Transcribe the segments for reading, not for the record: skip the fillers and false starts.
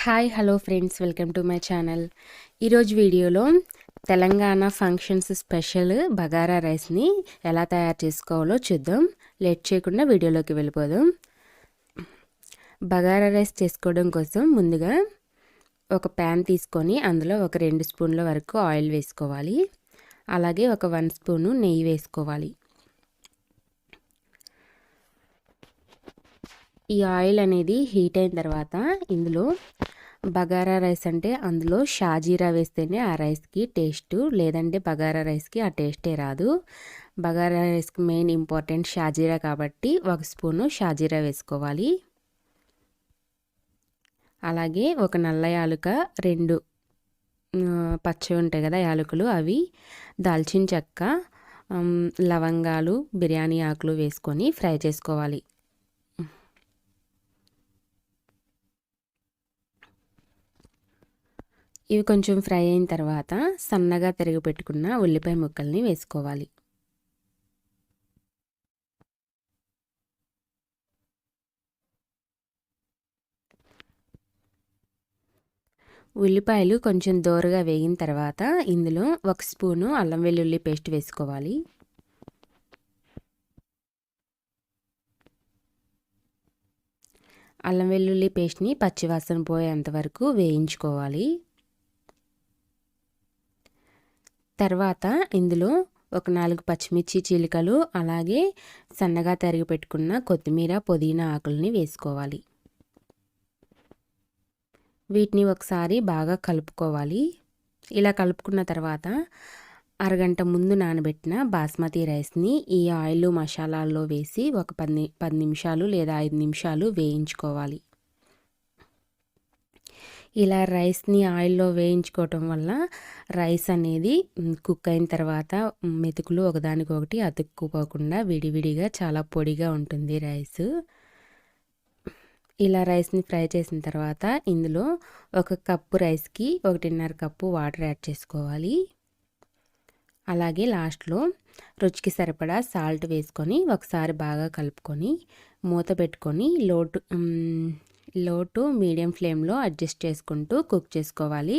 Hi hello friends, welcome to my channel. ఈరోజు వీడియోలో Telangana functions special bagara రైస్ని ఎలా తయారు చేసుకోవాలో చూద్దాం. లేట్ చేయకుండా వీడియోలోకి వెళ్ళిపోదాం. బగారా రైస్ చేసుకోవడం కోసం ముందుగా ఒక ప్యాన్ తీసుకొని అందులో ఒక 2 స్పూన్ల వరకు ఆయిల్ వేసుకోవాలి. అలాగే ఒక 1 స్పూను నెయ్యి వేసుకోవాలి. ఈ ఆయిల్ అనేది హీట్ అయిన తర్వాత ఇందులో బగారా రైస్ అంటే అందులో షాజీరా వేస్తేనే ఆ రైస్కి టేస్ట్, లేదంటే బగారా రైస్కి ఆ టేస్టే రాదు. బగారా రైస్కి మెయిన్ ఇంపార్టెంట్ షాజీరా కాబట్టి 1 స్పూను షాజీరా వేసుకోవాలి. అలాగే ఒక నల్ల యాలుక, 2 పచ్చివి ఉంటాయి కదా యాలకులు, అవి, దాల్చిన చెక్క, లవంగాలు, బిర్యానీ ఆకులు వేసుకొని ఫ్రై చేసుకోవాలి. ఇవి కొంచెం ఫ్రై అయిన తర్వాత సన్నగా తరిగి పెట్టుకున్న ఉల్లిపాయ ముక్కల్ని వేసుకోవాలి. ఉల్లిపాయలు కొంచెం దోరగా వేగిన తర్వాత ఇందులో 1 స్పూను అల్లం వెల్లుల్లి పేస్ట్ వేసుకోవాలి. అల్లం వెల్లుల్లి పేస్ట్ని పచ్చివాసన పోయేంత వరకు వేయించుకోవాలి. తర్వాత ఇందులో ఒక 4 పచ్చిమిర్చి చీలికలు, అలాగే సన్నగా తరిగి పెట్టుకున్న కొత్తిమీర, పుదీనా ఆకుల్ని వేసుకోవాలి. వీటిని ఒకసారి బాగా కలుపుకోవాలి. ఇలా కలుపుకున్న తర్వాత అరగంట ముందు నానబెట్టిన బాస్మతి రైస్ని ఈ ఆయిల్ మసాలాల్లో వేసి ఒక 10 నిమిషాలు లేదా 5 నిమిషాలు వేయించుకోవాలి. ఇలా రైస్ని ఆయిల్లో వేయించుకోవటం వల్ల రైస్ అనేది కుక్ అయిన తర్వాత మెతుకులు ఒకదానికొకటి అతుక్కుపోకుండా విడివిడిగా చాలా పొడిగా ఉంటుంది రైస్. ఇలా రైస్ని ఫ్రై చేసిన తర్వాత ఇందులో 1 కప్పు రైస్కి 1.5 కప్పు వాటర్ యాడ్ చేసుకోవాలి. అలాగే లాస్ట్లో రుచికి సరిపడా సాల్ట్ వేసుకొని ఒకసారి బాగా కలుపుకొని మూత పెట్టుకొని లో టు మీడియం ఫ్లేమ్లో అడ్జస్ట్ చేసుకుంటూ కుక్ చేసుకోవాలి.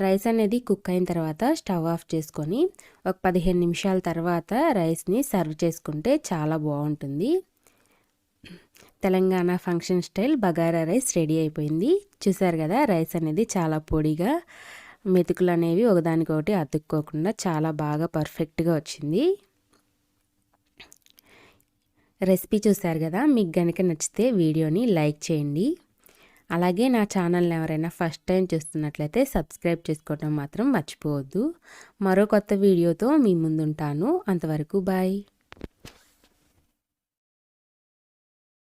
రైస్ అనేది కుక్ అయిన తర్వాత స్టవ్ ఆఫ్ చేసుకొని ఒక 15 నిమిషాల తర్వాత రైస్ని సర్వ్ చేసుకుంటే చాలా బాగుంటుంది. Telangana function style bagara rice ready అయిపోయింది. చూసారు కదా, రైస్ అనేది చాలా పొడిగా, మెతుకులు అనేవి ఒకదానికొకటి అతుక్కోకుండా చాలా బాగా పర్ఫెక్ట్గా వచ్చింది. రెసిపీ చూసారు కదా, మీకు కనుక నచ్చితే వీడియోని లైక్ చేయండి. అలాగే నా ఛానల్ని ఎవరైనా ఫస్ట్ టైం చూస్తున్నట్లయితే సబ్స్క్రైబ్ చేసుకోవడం మాత్రం మర్చిపోవద్దు. మరో కొత్త వీడియోతో మీ ముందుంటాను. అంతవరకు బాయ్.